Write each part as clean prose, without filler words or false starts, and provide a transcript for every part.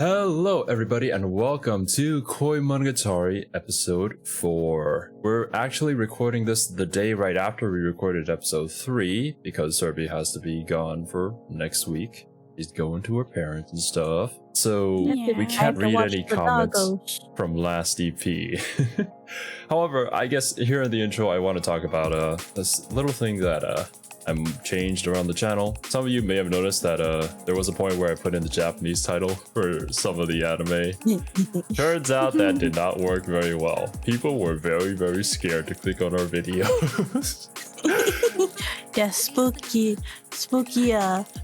Hello everybody and welcome to Koimonogatari episode 4. We're actually recording this the day right after we recorded episode 3 because Cerby has to be gone for next week. She's going to her parents and stuff. So we can't read any comments from last EP. However, I guess here in the intro I want to talk about this little thing that I'm changed around the channel. Some of you may have noticed that there was a point where I put in the Japanese title for some of the anime. Turns out that did not work very well. People were very scared to click on our videos. Yeah, spooky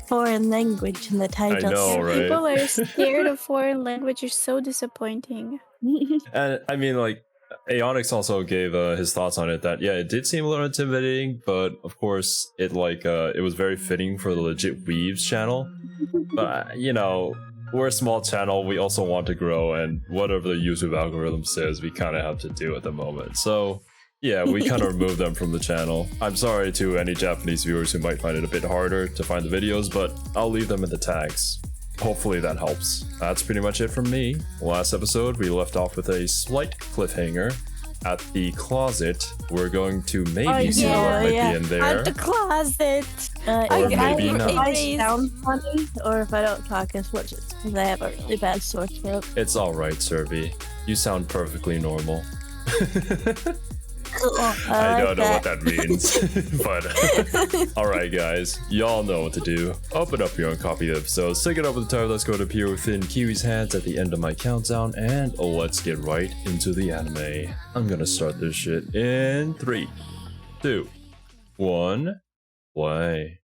foreign language in the title. I know, right? People are scared of foreign language. You're so disappointing. And I mean, like, Aonix also gave his thoughts on it that, yeah, it did seem a little intimidating, but of course, it was very fitting for the legit Weebs channel. But, you know, we're a small channel, we also want to grow, and whatever the YouTube algorithm says, we kind of have to do at the moment. So, yeah, we kind of removed them from the channel. I'm sorry to any Japanese viewers who might find it a bit harder to find the videos, but I'll leave them in the tags. Hopefully that helps. That's pretty much it from me. Last episode, we left off with a slight cliffhanger at the closet. We're going to maybe see what might be in there. At the closet. Or maybe not. If I sound funny, or if I don't talk as much, it's because I have a really bad sore throat. It's alright, Cerby. You sound perfectly normal. I don't know what that means, but alright guys, y'all know what to do. Open up your own copy of the episode, stick it up with the title, let's go to appear within Kiwi's hands at the end of my countdown, and let's get right into the anime. I'm gonna start this shit in 3, 2, 1, play.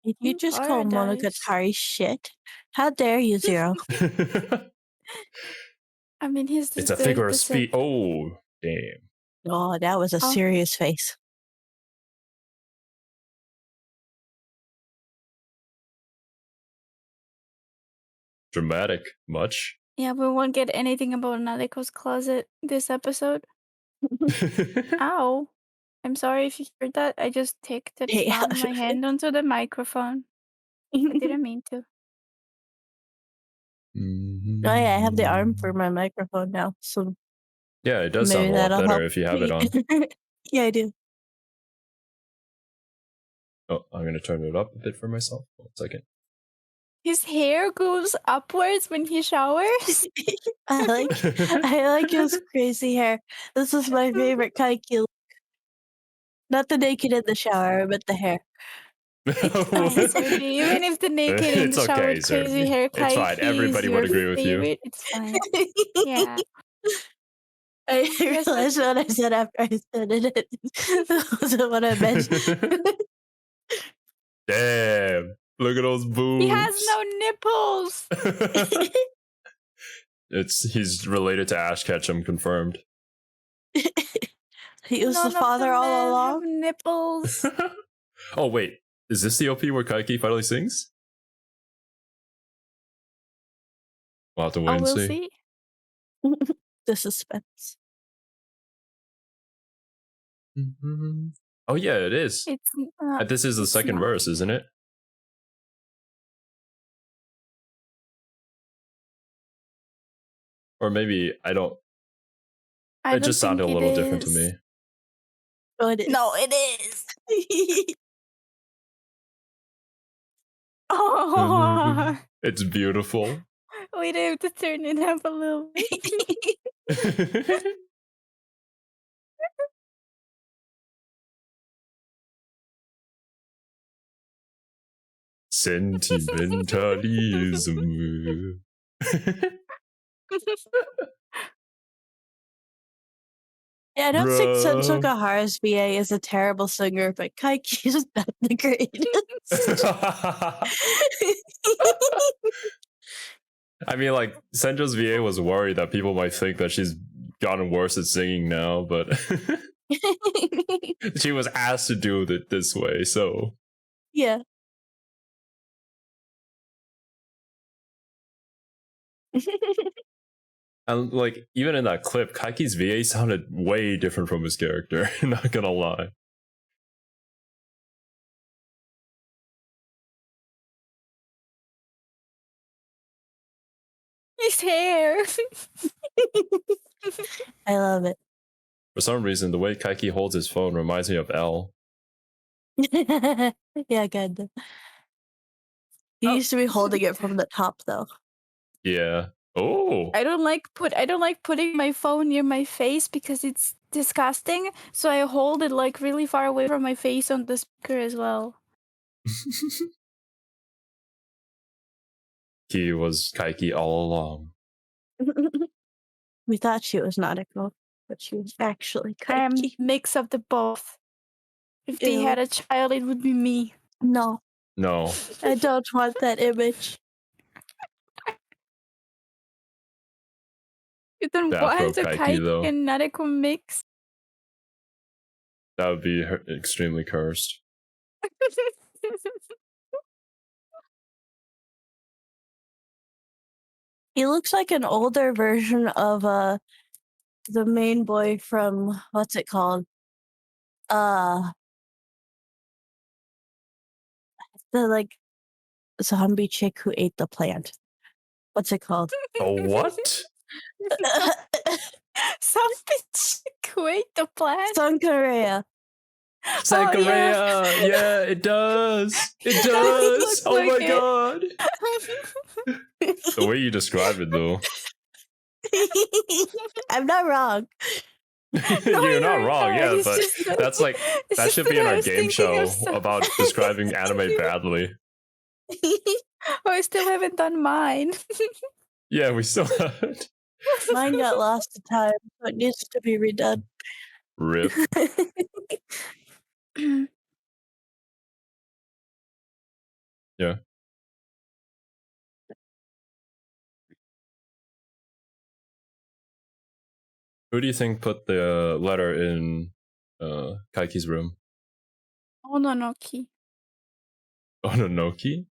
Did you just call Monogatari shit? How dare you, Zero? I mean, it's a figure of speech. Oh, damn. Oh, that was a serious face. Dramatic. Much? Yeah, we won't get anything about Nadeko's closet this episode. Ow. I'm sorry if you heard that. I just ticked and slammed my hand onto the microphone. I didn't mean to. Oh yeah, I have the arm for my microphone now, so... Yeah, it does sound a lot better if you have it on. Yeah, I do. Oh, I'm going to turn it up a bit for myself. 1 second. His hair goes upwards when he showers. I like his crazy hair. This is my favorite Kaiki look. Not the naked in the shower, but the hair. It's fine, even if the naked in the shower with crazy hair Kaiki, it's fine. Everybody would agree with you. It's fine. Yeah. I realized what I said after I said it. That wasn't what I meant. Damn. Look at those boobs. He has no nipples. He's related to Ash Ketchum, confirmed. He was the father all along. Have nipples. Oh wait, is this the OP where Kaiki finally sings? We'll have to wait and see. The suspense. Mm-hmm. Oh yeah, it is. This is the second verse, isn't it? Or maybe it just sounded a little different to me. Oh, it is. No, it is. Oh, it's beautiful. Wait, I have to turn it up a little bit. Sentimentalism. Yeah, I don't think Sensukahara's VA is a terrible singer, but Kaiki's not the greatest. I mean, like, Senjo's VA was worried that people might think that she's gotten worse at singing now, but she was asked to do it this way, so... Yeah. And, like, even in that clip, Kaiki's VA sounded way different from his character, not gonna lie. Kirby's hair. I love it. For some reason, the way Kaiki holds his phone reminds me of L. Yeah, good. He used to be holding it from the top, though. Yeah. Oh. I don't like putting my phone near my face because it's disgusting. So I hold it like really far away from my face on the speaker as well. He was Kaiki all along. We thought she was Nautical, but she was actually Kaiki. Mix of the both. If they had a child, it would be me. No. No. I don't want that image. You don't want a Kaiki and Nautical mix? That would be extremely cursed. He looks like an older version of the main boy from what's it called? The like zombie chick who ate the plant. What's it called? A what? Zombie chick who ate the plant? Sankareya. Sankareya! Yeah, it does! It does! Oh my god! The way you describe it, though. I'm not wrong. You're not wrong, yeah, but that's like, that should be in our game show about describing anime badly. I still haven't done mine. Yeah, we still haven't. Mine got lost to time, so it needs to be redone. Rip. Yeah. Who do you think put the letter in Kaiki's room? Ononoki. Ononoki?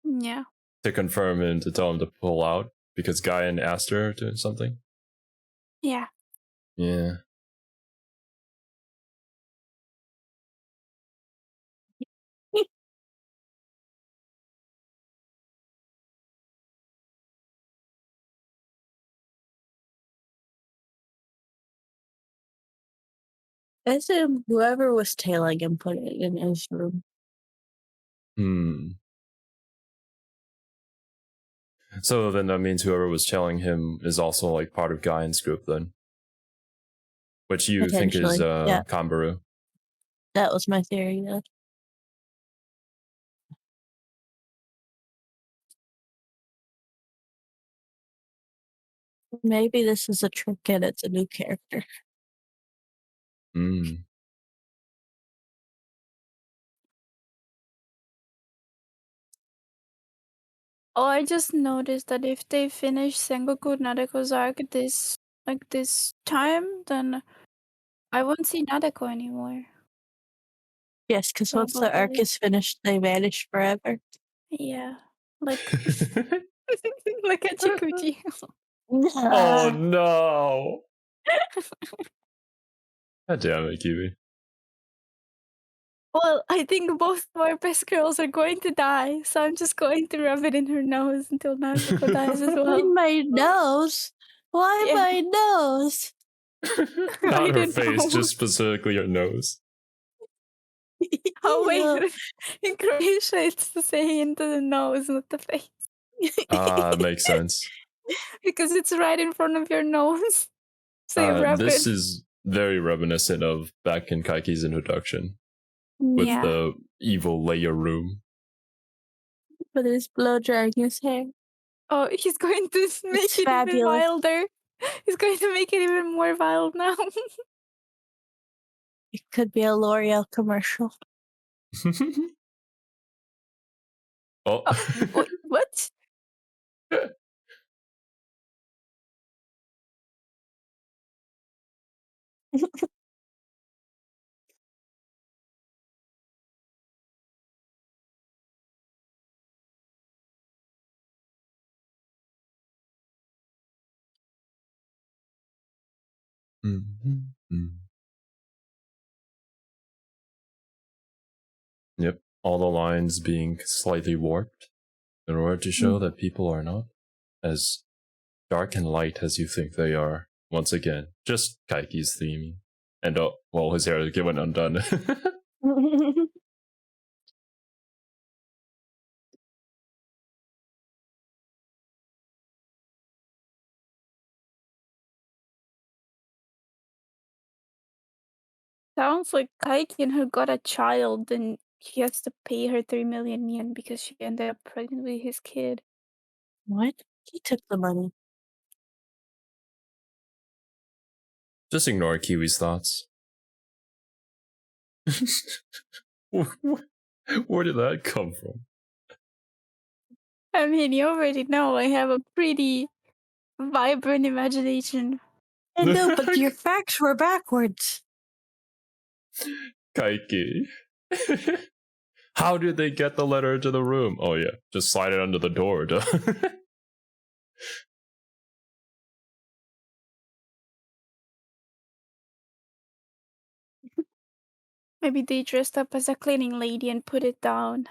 Yeah. To confirm and to tell him to pull out because Gaen asked her to something? Yeah. Yeah. I assume whoever was tailing him put it in his room. So then that means whoever was tailing him is also like part of Gaen's group then. Which you think is Kanbaru. That was my theory, yeah. Maybe this is a trick and it's a new character. Oh, I just noticed that if they finish Sengoku Nadeko's arc this time, then I won't see Nadeko anymore. Yes, because once the arc is finished, they vanish forever. Yeah. Like like a Chikuchi. Oh no! God damn it, Kiwi. Well, I think both of our best girls are going to die, so I'm just going to rub it in her nose until Nadeko dies as well. In my nose? Why my nose? Not her face, just specifically her nose. Oh wait, in Croatia it's to say into the nose, not the face. Makes sense. Because it's right in front of your nose. So you rub this it. is very reminiscent of back in Kaiki's introduction. With the evil layer room. But it's blow drying his hair. Oh, he's going to make it even wilder. He's going to make it even more wild now. It could be a L'Oreal commercial. Oh. What? Yep, all the lines being slightly warped in order to show that people are not as dark and light as you think they are. Once again, just Kaiki's theming. And well, his hair went undone. Sounds like Kaiki and her got a child and he has to pay her 3 million yen because she ended up pregnant with his kid. What? He took the money. Just ignore Kiwi's thoughts. Where did that come from? I mean, you already know I have a pretty vibrant imagination. I know, but your facts were backwards. Kaiki. How did they get the letter into the room? Oh yeah, just slide it under the door. Duh. Maybe they dressed up as a cleaning lady and put it down.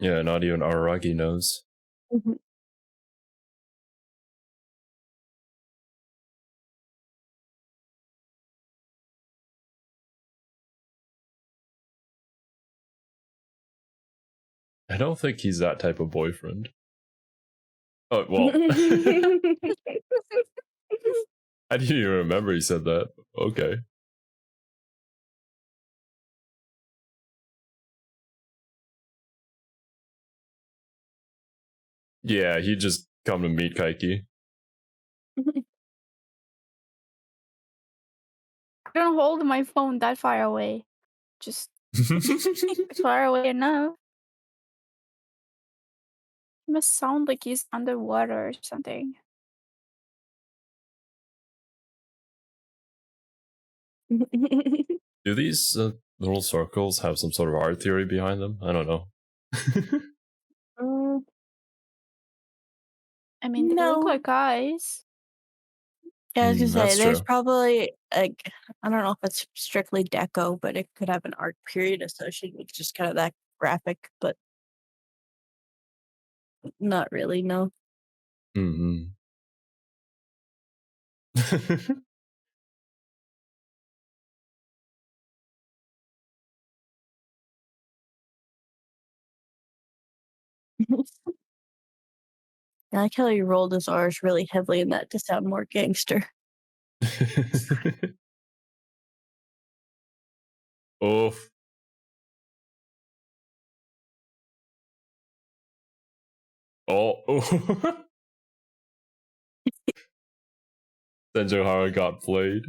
Yeah, not even Araragi knows. Mhm. I don't think he's that type of boyfriend. Oh, well. I didn't even remember he said that. Okay. Yeah, he just come to meet Kaiki. I don't hold my phone that far away. Just far away enough. It must sound like he's underwater or something. Do these little circles have some sort of art theory behind them? I don't know. I mean, they look No. like eyes. Yeah, I was gonna say, That's there's true. probably, like, I don't know if it's strictly deco, but it could have an art period associated with just kind of that graphic, but not really, no. Mm-hmm. I like how he rolled his R's really heavily in that to sound more gangster. Oof. Oh. Senjohara got played.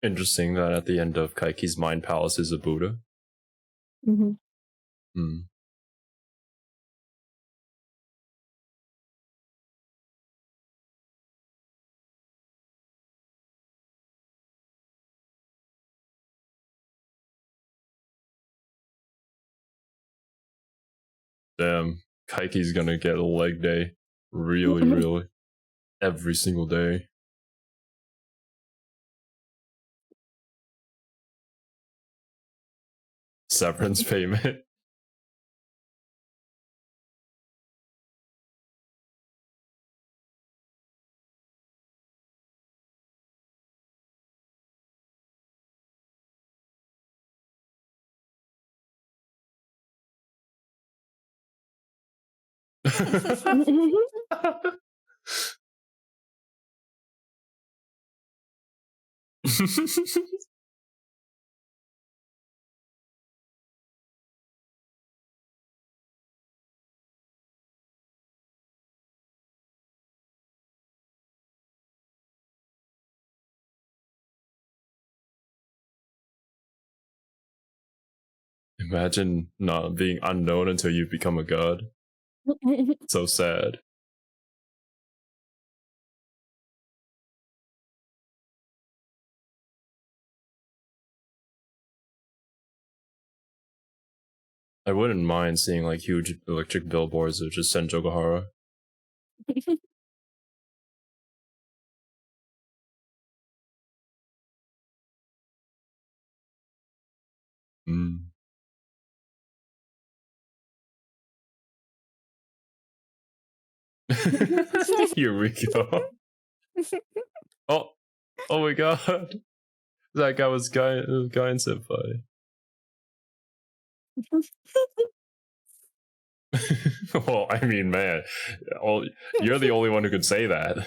Interesting that at the end of Kaiki's mind palace is a Buddha. Mm-hmm. Hmm. Damn, Kaiki's gonna get a leg day. Really, really. Every single day. Severance payment. Imagine not being unknown until you become a god. So sad. I wouldn't mind seeing like huge electric billboards that just send Jogahara. Mm. Here we go. Oh my god. That guy was Gaen senpai. Well, I mean, man, you're the only one who could say that.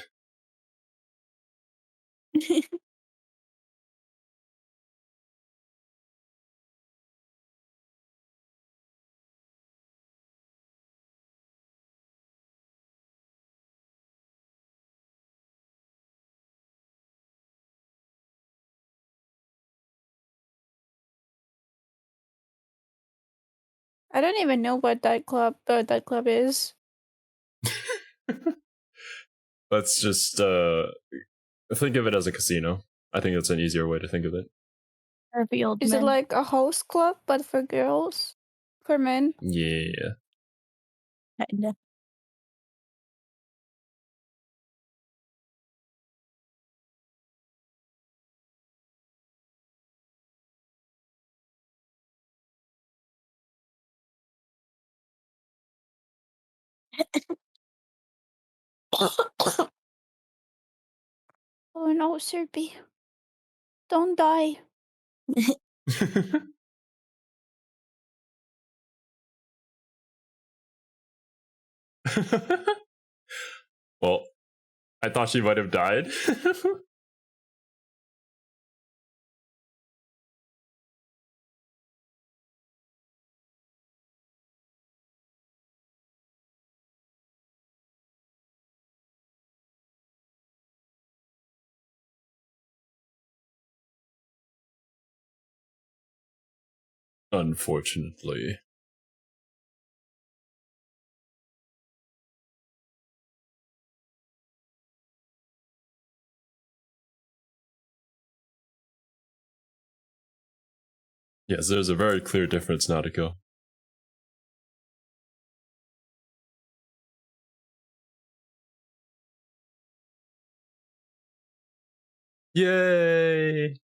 I don't even know what that club is. Let's just think of it as a casino. I think that's an easier way to think of it. Revealed Is it men. like a host club but for girls? For men? Yeah. Kinda. Oh no, Cerby. Don't die. Well, I thought she might have died. Unfortunately. Yes, there's a very clear difference, Nautico. Yay!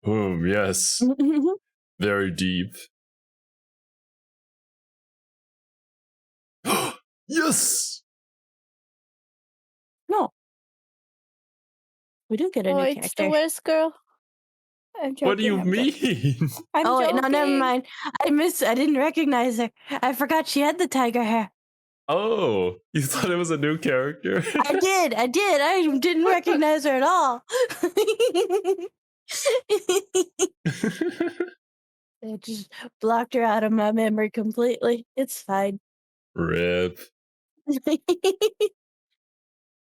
Boom, yes. Very deep. Yes! No. We do get a Oh, new it's character. the worst girl. I'm joking. What do you I'm joking. mean? I'm Oh wait, joking. no, never mind. I didn't recognize her. I forgot she had the tiger hair. Oh, you thought it was a new character? I did. I didn't recognize her at all. I just blocked her out of my memory completely. It's fine. Rip.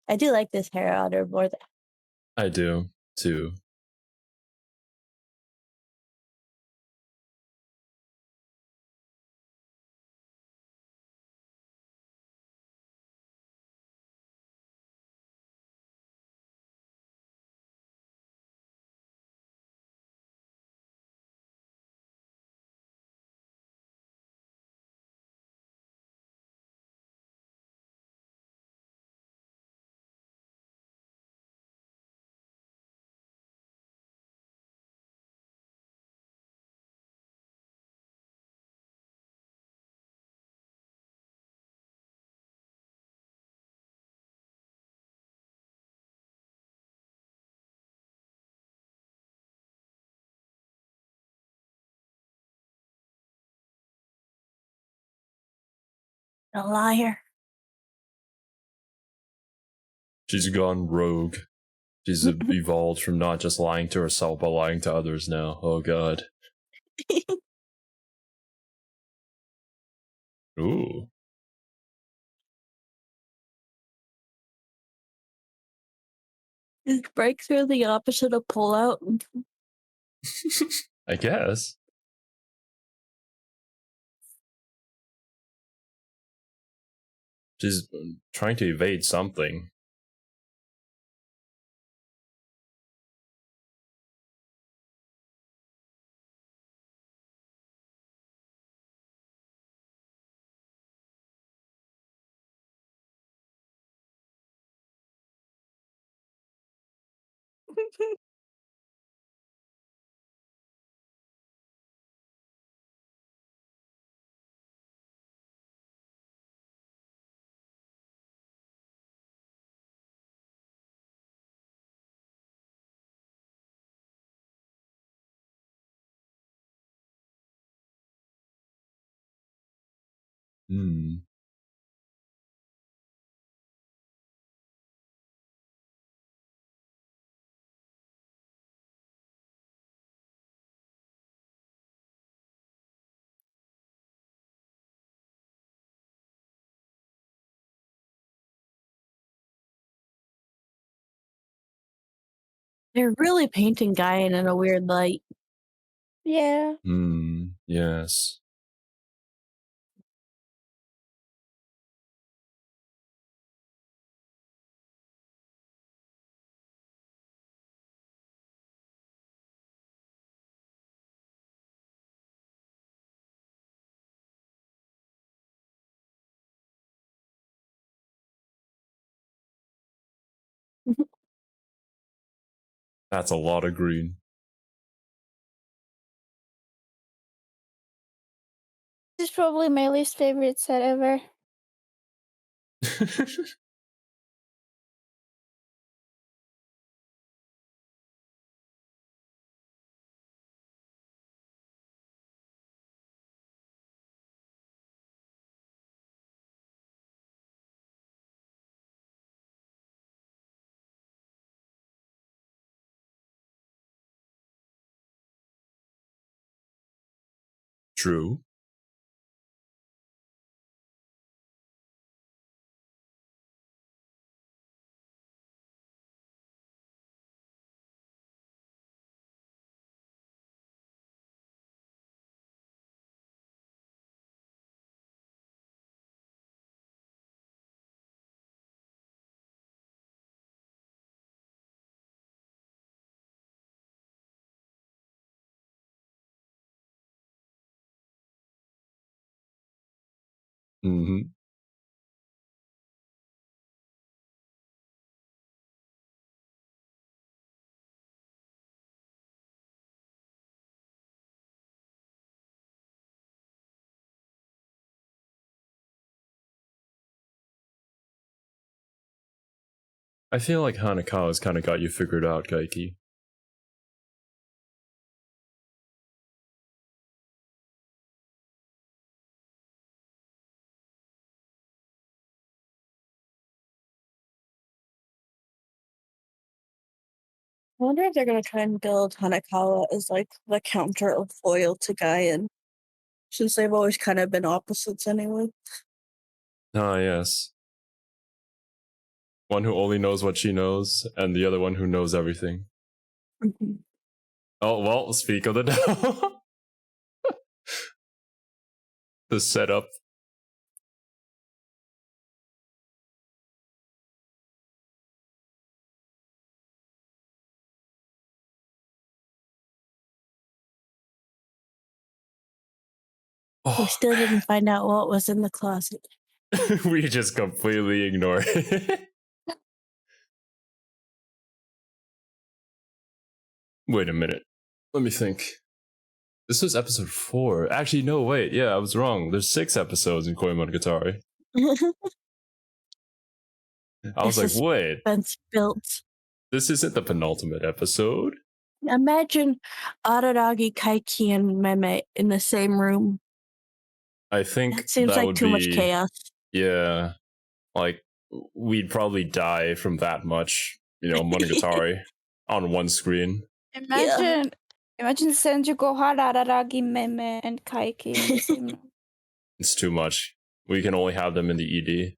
I do like this hair on her more than I do, too. A liar. She's gone rogue. She's evolved from not just lying to herself, but lying to others now. Oh god. Ooh. Is breakthrough the opposite of pull out? I guess. She's trying to evade something. Hmm. They're really painting Gaen in a weird light. Yeah. Hmm. Yes. That's a lot of green. This is probably my least favorite set ever. True. Mm-hmm. I feel like Hanekawa's kind of got you figured out, Kaiki. I wonder if they're gonna try and build Hanekawa as like the counter of foil to Gaen, since they've always kind of been opposites anyway. Ah, yes. One who only knows what she knows, and the other one who knows everything. Mm-hmm. Oh, well, speak of the devil. The setup. We Oh, still didn't find out what was in the closet. we just completely ignored it. Wait a minute. Let me think. This was episode 4. Actually, no, wait. Yeah, I was wrong. There's 6 episodes in Koimonogatari. I was like, wait. Suspense built. This isn't the penultimate episode? Imagine Araragi, Kaiki, and Meme in the same room. I think That seems that like would too much be chaos. Yeah, like we'd probably die from that much, Monogatari on one screen. Imagine Senjuko Harararagi Meme and Kaiki in the same room. It's too much. We can only have them in the ED.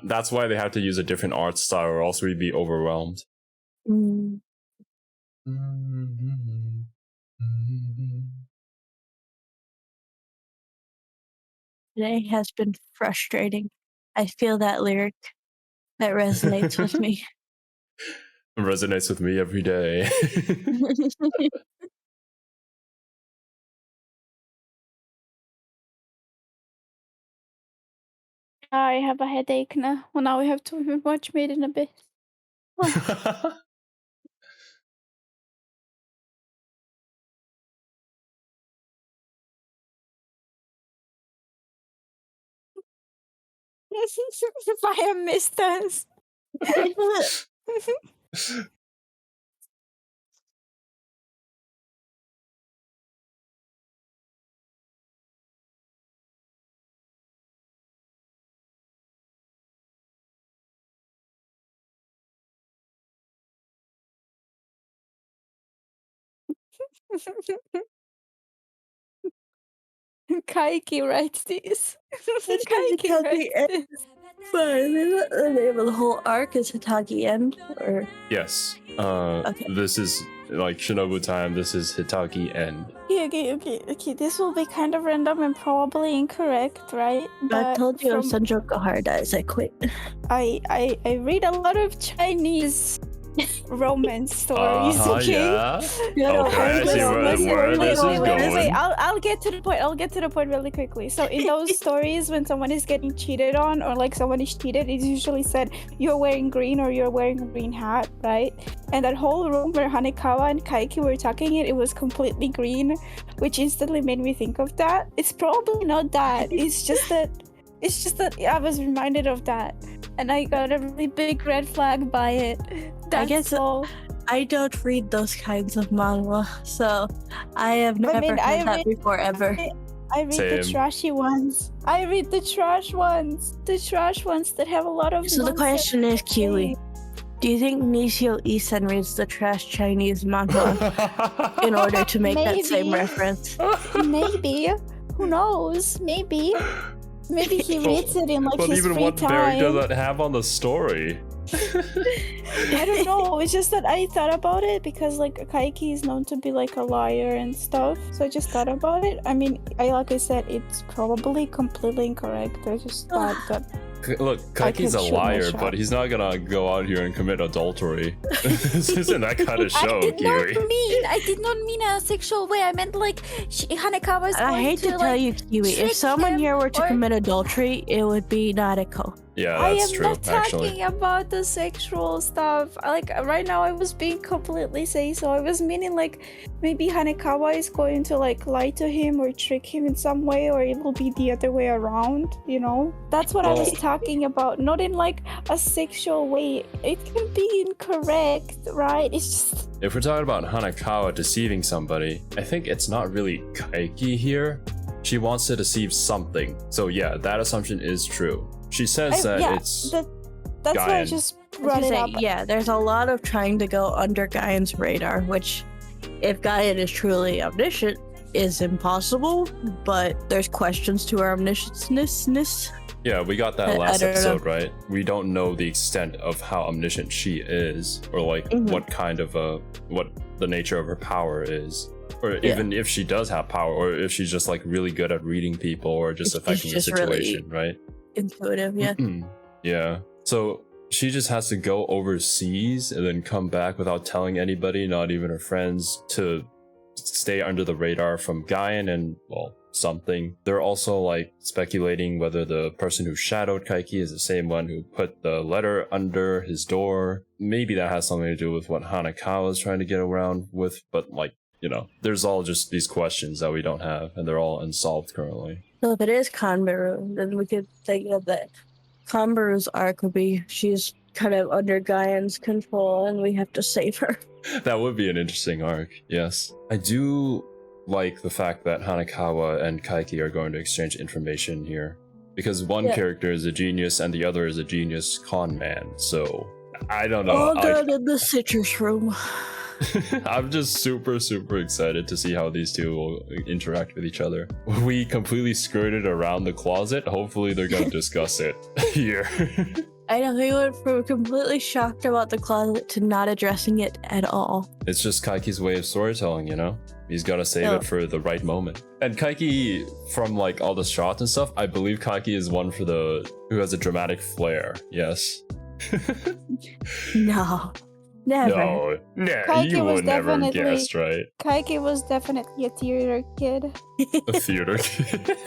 That's why they have to use a different art style, or else we'd be overwhelmed. Today has been frustrating. I feel that lyric. That resonates with me. It resonates with me every day. I have a headache now. Well, now we have to watch Made in Abyss. Fire missed us. Kaiki writes this. Kaiki writes this. Fine. The name of the whole arc is Hitagi End, or Yes. Okay. This is like Shinobu time. This is Hitagi End. Okay. This will be kind of random and probably incorrect, right? I told you if Senjuko Hara dies, I quit. I read a lot of Chinese romance stories. Okay. Yeah. Okay, I see where this is going. Wait, I'll get to the point. I'll get to the point really quickly. So in those stories, when someone is getting cheated on, or like someone is cheated, it's usually said you're wearing green or you're wearing a green hat, right? And that whole room where Hanekawa and Kaiki were talking it was completely green, which instantly made me think of that. It's probably not that. It's just that I was reminded of that, and I got a really big red flag by it. That's I guess all. I don't read those kinds of manga, so I have never heard that before ever. I read the trashy ones. I read the trash ones. The trash ones that have a lot of. So the question is, Kiwi, do you think Nishio Isan reads the trash Chinese manga in order to make that same reference? Maybe. Who knows? Maybe he reads it in like his even free what time. bearing does that have on the story? I don't know. It's just that I thought about it because like Kaiki is known to be like a liar and stuff. So I just thought about it. I mean, like I said, it's probably completely incorrect. I just thought that. Look, Kaiki's a liar, but he's not gonna go out here and commit adultery. This isn't that kind of show, Kiwi. I did not mean a sexual way. I meant like Hanekawa's going I hate to tell you, Kiwi, if someone here were to commit adultery, it would be Nareko. Yeah, that's true, not talking about the sexual stuff. Like right now I was being completely safe, so I was meaning like maybe Hanekawa is going to like lie to him or trick him in some way, or it will be the other way around, That's what I was talking about, not in like a sexual way. It can be incorrect, right? It's just... If we're talking about Hanekawa deceiving somebody, I think it's not really Kaiki here. She wants to deceive something. So yeah, that assumption is true. She says it's that's Gaen. why I just brought it up. Yeah, there's a lot of trying to go under Gaen's radar, which, if Gaen is truly omniscient, is impossible, but there's questions to our omniscience-ness. Yeah, we got that last episode, right? We don't know the extent of how omniscient she is, or like what kind of what the nature of her power is. Or even if she does have power, or if she's just like really good at reading people or just affecting the situation, right? Intuitive, yeah. Yeah. So she just has to go overseas and then come back without telling anybody, not even her friends, to stay under the radar from Gaen and, well, something. They're also like speculating whether the person who shadowed Kaiki is the same one who put the letter under his door. Maybe that has something to do with what Hanekawa is trying to get around with, but like, there's all just these questions that we don't have, and they're all unsolved currently. So if it is Kanbaru, then we could think of that Kanbaru's arc would be she's kind of under Gaen's control, and we have to save her. That would be an interesting arc, yes. I do like the fact that Hanekawa and Kaiki are going to exchange information here. Because one character is a genius and the other is a genius con man. So I don't know. All done in the citrus room. I'm just super excited to see how these two will interact with each other. We completely skirted around the closet. Hopefully they're gonna discuss it here. I know, we went from completely shocked about the closet to not addressing it at all. It's just Kaiki's way of storytelling, you know? He's gotta save it for the right moment. And Kaiki, from like all the shots and stuff, I believe Kaiki is one for who has a dramatic flair. Yes. No. Never. No, Kaiki you was would never definitely- guess, right? Kaiki was definitely a theater kid. A theater kid.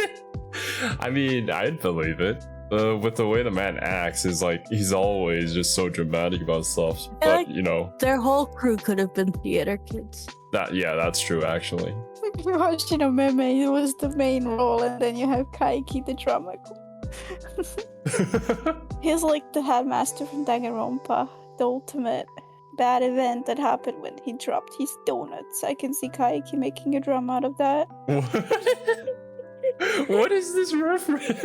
I mean, I'd believe it. With the way the man acts, is like he's always just so dramatic about stuff. But you know, their whole crew could have been theater kids. That's true actually. You're watching a meme, it was the main role, and then you have Kaiki, the drama queen. He's like the headmaster from Danganronpa, the ultimate bad event that happened when he dropped his donuts. I can see Kaiki making a drama out of that. What is this reference?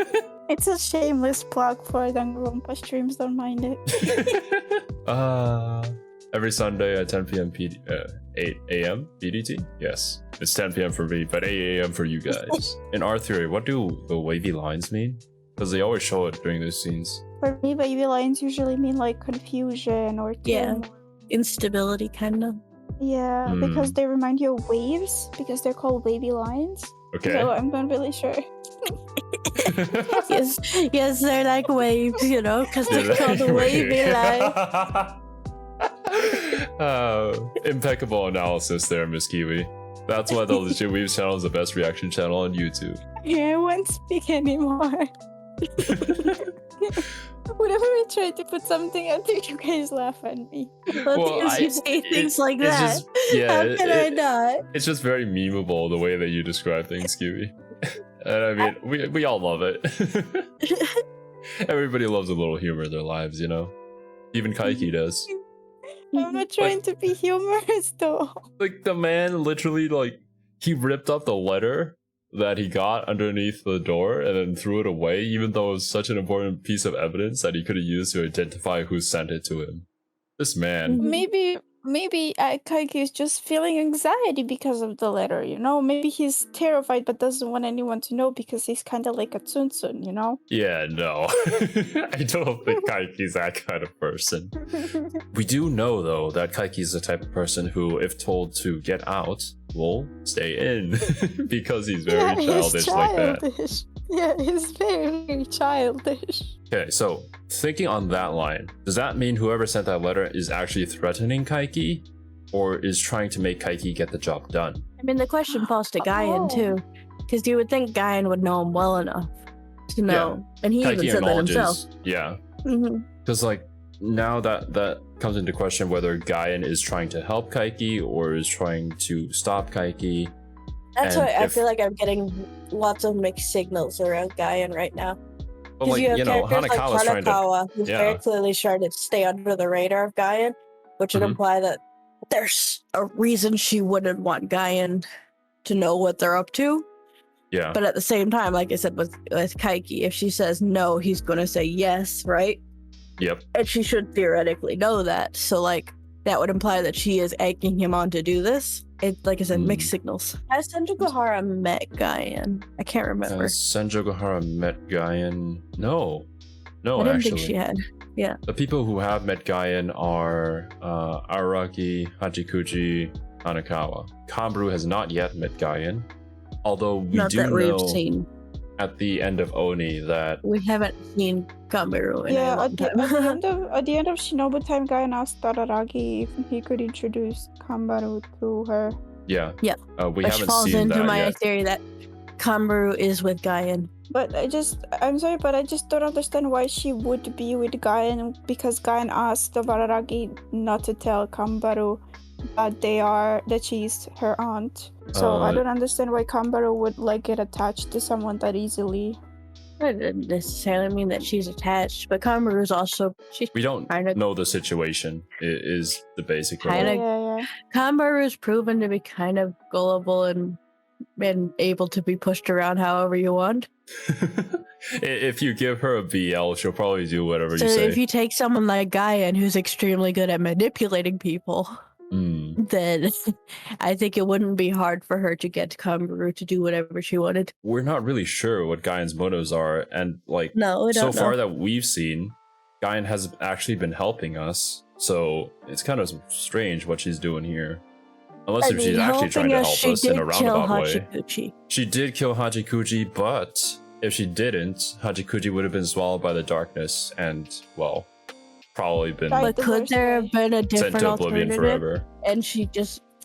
It's a shameless plug for Danganronpa streams, don't mind it. Every Sunday at 10 p.m. 8 a.m. BDT? Yes. It's 10 p.m. for me, but 8 a.m. for you guys. In our theory, what do the wavy lines mean? Because they always show it during those scenes. For me, wavy lines usually mean like confusion or turmoil. Instability, kind of. Yeah, because they remind you of waves, because they're called wavy lines. Okay. So I'm not really sure. yes, they're like waves, you know, because they're called the wavy line. Impeccable analysis there, Miss Kiwi. That's why the Legit Weebs channel is the best reaction channel on YouTube. Yeah, I won't speak anymore. Whenever I try to put something out there, you guys laugh at me. Because you say things like that. Just, yeah, how can I not? It's just very memeable the way that you describe things, Kiwi. And I mean, we all love it. Everybody loves a little humor in their lives, you know? Even Kaiki does. I'm not trying to be humorous though. Like, the man literally, like, he ripped up the letter that he got underneath the door and then threw it away, even though it was such an important piece of evidence that he could have used to identify who sent it to him. This man. Maybe Kaiki is just feeling anxiety because of the letter, you know? Maybe he's terrified but doesn't want anyone to know because he's kind of like a Tsuntsun, you know? Yeah, no. I don't think Kaiki's that kind of person. We do know, though, that Kaiki's the type of person who, if told to get out, will stay in. Because he's very childish like that. Yeah, he's very, very childish. Okay, so thinking on that line, does that mean whoever sent that letter is actually threatening Kaiki, or is trying to make Kaiki get the job done? I mean, the question falls to Gaen too, because you would think Gaen would know him well enough to know, and he Kaiki even said that himself. Yeah, because like now that comes into question whether Gaen is trying to help Kaiki or is trying to stop Kaiki. That's why I feel like I'm getting lots of mixed signals around Gaen right now. But like, you know, Hanekawa's trying to... who's very clearly trying to stay under the radar of Gaen, which would imply that there's a reason she wouldn't want Gaen to know what they're up to. Yeah. But at the same time, like I said with Kaiki, if she says no, he's going to say yes, right? Yep. And she should theoretically know that. So, like, that would imply that she is egging him on to do this. It's like I said, mixed signals. Has Senjogahara met Gaen? I can't remember. Has Senjogahara met Gaen? No, I didn't actually. think she had. Yeah. The people who have met Gaen are Araki, Hachikuji, Hanekawa. Kanbaru has not yet met Gaen, although we Not do that we've know seen. at the end of Oni that We haven't seen Kanbaru in a long time. At the end of Shinobu time, Gaen asked Araragi if he could introduce Kanbaru to her. we Which haven't falls seen into that my yet. theory that Kanbaru is with Gaen. But I'm sorry, but I just don't understand why she would be with Gaen, because Gaen asked the Araragi not to tell Kanbaru that she's her aunt. So I don't understand why Kanbaru would like get attached to someone that easily. That doesn't necessarily mean that she's attached, but Kanbaru's also We don't kinda, know the situation. Is the basic one. Yeah. Kanbaru's proven to be kind of gullible and able to be pushed around however you want. If you give her a BL, she'll probably do whatever So you say. if you take someone like Gaen, who's extremely good at manipulating people, then I think it wouldn't be hard for her to get Kangaroo to do whatever she wanted. We're not really sure what Gaen's motives are, and like No, we so don't far know. that we've seen, Gaen has actually been helping us. So it's kind of strange what she's doing here. Unless if she's actually trying to help us in a roundabout way. Hachikuchi. She did kill Hachikuji, but if she didn't, Hachikuji would have been swallowed by the darkness and, well, probably been Right. But the could worst there way. have been a sent different to oblivion alternative? forever. And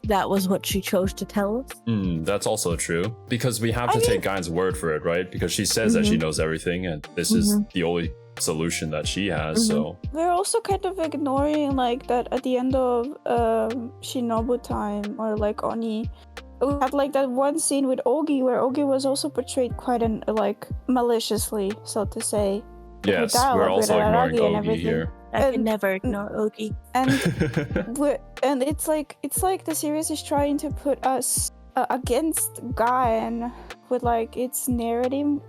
that was what she chose to tell us? That's also true. Because we have to take Gaen's word for it, right? Because she says that she knows everything, and this is the only solution that she has, so... We're also kind of ignoring like that at the end of Shinobu time or like Oni. We had like that one scene with Ougi where Ougi was also portrayed quite like maliciously, so to say. With her Yes, we're dialogue with also ignoring Araragi and Ougi everything. here. I can And- never ignore Ogi. And it's like the series is trying to put us against Gaen with like its narrative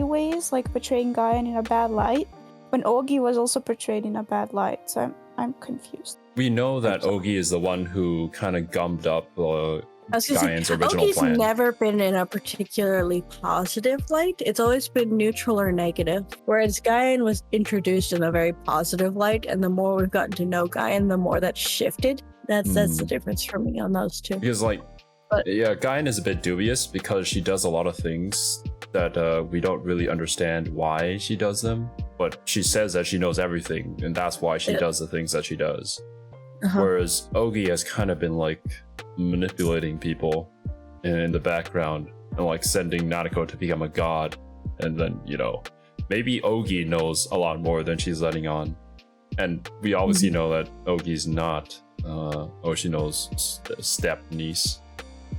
ways, like portraying Gaen in a bad light, when Ougi was also portrayed in a bad light. So I'm confused. We know that Ougi is the one who kind of gummed up I was gonna say, Gaen's original Ogi's plan. never been in a particularly positive light. It's always been neutral or negative. Whereas Gaen was introduced in a very positive light, and the more we've gotten to know Gaen, the more that's shifted. That's the difference for me on those two. Because, like, But- yeah, Gaen is a bit dubious because she does a lot of things that we don't really understand why she does them. But she says that she knows everything, and that's why she does the things that she does. Whereas Ougi has kind of been, like, manipulating people in the background and, like, sending Nanako to become a god. And then, you know, maybe Ougi knows a lot more than she's letting on. And we obviously know that Ogi's not Oshino's step niece.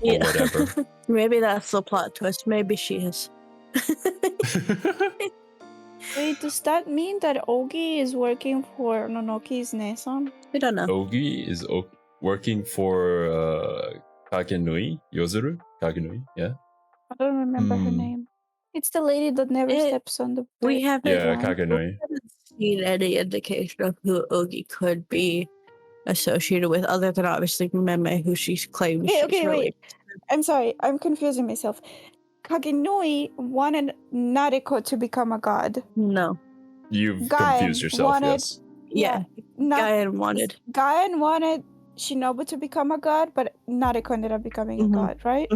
Or whatever. Maybe that's the plot twist. Maybe she is. Wait, does that mean that Ougi is working for Nonoki's Nesan? We don't know. Ougi is working for Kagenui? Yozuru? Kagenui, yeah? I don't remember her name. It's the lady that never steps on the We brake. haven't, Yeah, we Kagenui. haven't seen any indication of who Ougi could be associated with, other than obviously Meme, who she claims she's Okay, related. I'm sorry, I'm confusing myself. Kagenui wanted Nariko to become a god. No. You've Gaen confused yourself, wanted- yes. Yeah. Gaen wanted. Gaen wanted Shinobu to become a god, but Nariko ended up becoming a god, right?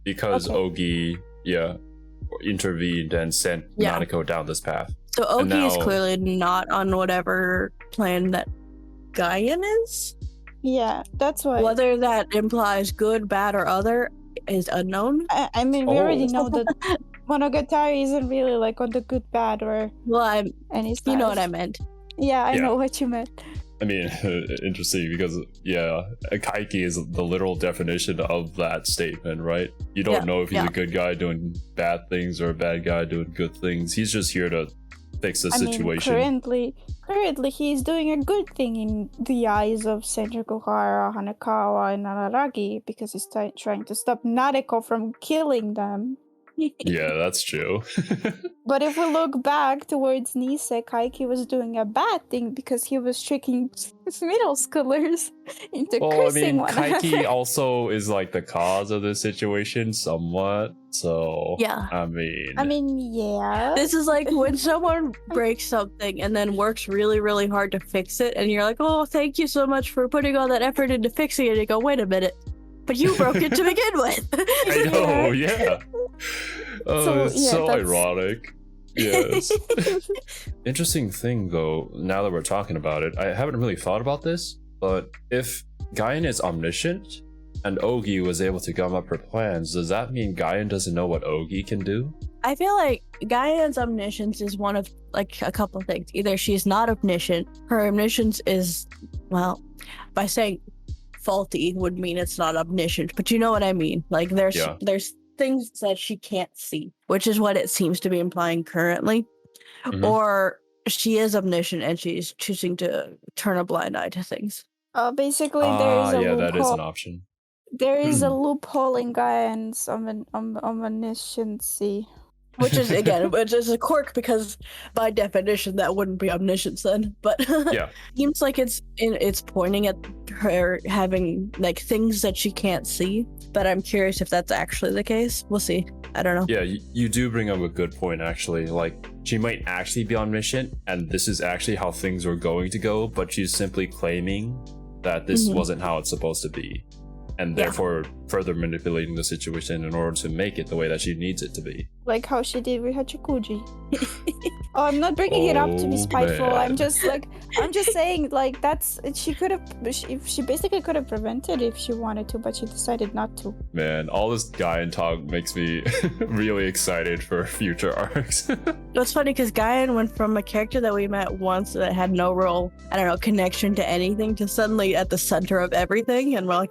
Because Okay. Ougi, intervened and sent Yeah. Nanako down this path. So And Ougi is now- clearly not on whatever plan that Gaen is. Yeah, that's why. Whether that implies good, bad, or other is unknown. I mean, we already Oh. know that Monogatari isn't really like on the good, bad, or Well, any you know what status. I meant. Yeah, I Yeah. know what you meant. I mean, interesting because, yeah, a Kaiki is the literal definition of that statement, right? You don't Yeah, know if he's yeah. a good guy doing bad things or a bad guy doing good things. He's just here to fix the situation. Currently, he's doing a good thing in the eyes of Senjukuhara, Hanekawa, and Araragi because he's trying to stop Nariko from killing them. Yeah, that's true. But if we look back towards Nisei, Kaiki was doing a bad thing because he was tricking middle schoolers into Well, I cursing mean, one Kaiki another. also is like the cause of this situation somewhat. So, Yeah. I mean, yeah. This is like when someone breaks something and then works really, really hard to fix it, and you're like, oh, thank you so much for putting all that effort into fixing it. And you go, wait a minute. But you broke it to begin with. I know, yeah. Oh, So, it's yeah, so that's- ironic. Yes. Interesting thing, though, now that we're talking about it, I haven't really thought about this, but if Gaen is omniscient and Ougi was able to gum up her plans, does that mean Gaen doesn't know what Ougi can do? I feel like Gaen's omniscience is one of like a couple of things. Either she's not omniscient, her omniscience is, well, by saying faulty would mean it's not omniscient, but you know what I mean. Like there's things that she can't see, which is what it seems to be implying currently. Mhm. Or she is omniscient and she's choosing to turn a blind eye to things. Basically, there is a yeah, loophole. that is an option. There is a loophole in Gaen's omnisciency. Which is a quirk because by definition that wouldn't be omniscience then. But Yeah. seems like it's pointing at her having like things that she can't see. But I'm curious if that's actually the case. We'll see. I don't know. Yeah, you do bring up a good point, actually. Like, she might actually be omniscient, and this is actually how things were going to go, but she's simply claiming that this wasn't how it's supposed to be, and therefore further manipulating the situation in order to make it the way that she needs it to be. Like how she did with Hachukuji. Oh, I'm not bringing it up to be spiteful. Man. I'm just saying, like, she basically could have prevented if she wanted to, but she decided not to. Man, all this Gaen talk makes me really excited for future arcs. It's funny because Gaen went from a character that we met once that had no real, I don't know, connection to anything to suddenly at the center of everything, and we're like,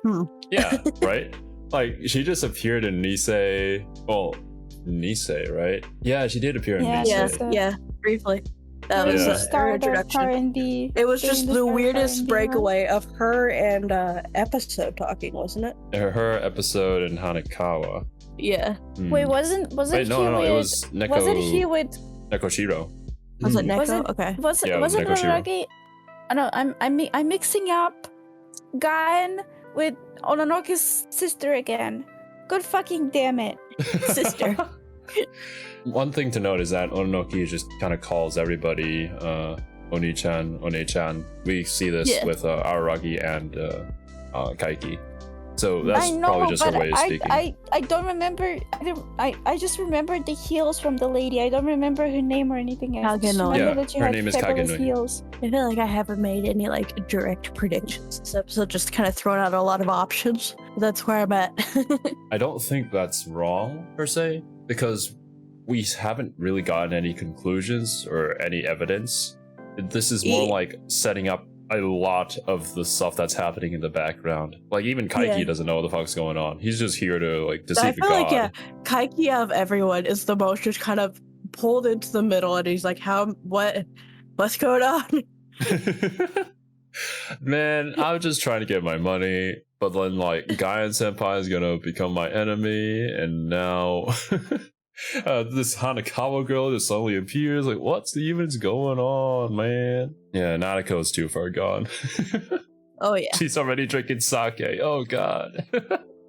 Yeah, right? Like, she just appeared in Nisei. Well, Nisei, right? Yeah, she did appear in Nisei. Yeah, briefly. That was her Start of introduction. R&B. It was just the weirdest R&B, breakaway of her and episode talking, wasn't it? Her episode in Hanekawa. Yeah. Wait, wasn't Wait, no, he no, with? it was Neko. Wasn't he with? Nekoshiro. Was it Neko? Wasn't- Okay. Wasn't Yeah, it was wasn't Nekoshiro. Noragi? Oh, no, I'm mixing up Gaen with Ononoki's sister again. Good fucking damn it. Sister. One thing to note is that Ononoki just kind of calls everybody Oni-chan, One-chan. We see this with Araragi and Kaiki. So that's probably just her way of speaking. I don't remember. I just remember the heels from the lady. I don't remember her name or anything else. I just Kagenoi. remember Yeah, that she her had name is fabulous Kagenoi. heels. I feel like I haven't made any like direct predictions this episode, just kind of thrown out a lot of options. That's where I'm at. I don't think that's wrong, per se, because we haven't really gotten any conclusions or any evidence. This is more like setting up a lot of the stuff that's happening in the background. Like, even Kaiki doesn't know what the fuck's going on. He's just here to, like, deceive I the feel god. like, Kaiki of everyone is the most just kind of pulled into the middle, and he's like, what's going on? Man, I'm just trying to get my money, but then, like, Gaen Senpai is gonna become my enemy, and now this Hanekawa girl just suddenly appears. Like, what's even's going on, man? Yeah, Nadeko's too far gone. Oh yeah. She's already drinking sake. Oh god.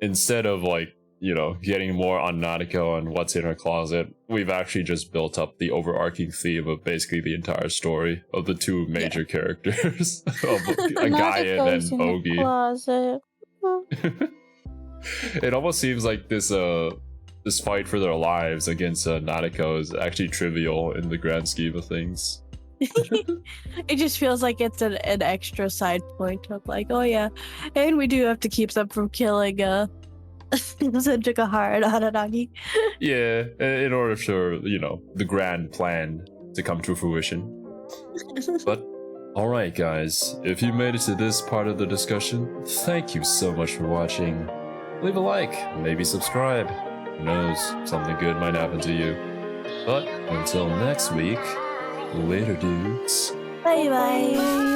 Instead of, like, you know, getting more on Nadeko and what's in her closet, we've actually just built up the overarching theme of basically the entire story of the two major characters of Gaen and Ougi. Closet. It almost seems like this fight for their lives against Nadeko is actually trivial in the grand scheme of things. It just feels like it's an extra side point of like, oh yeah, and we do have to keep them from killing Senjukahara and Hananagi. Yeah, in order for, you know, the grand plan to come to fruition. But alright guys, if you made it to this part of the discussion, thank you so much for watching. Leave a like, maybe subscribe. Who knows, something good might happen to you. But until next week, later dudes. Bye bye.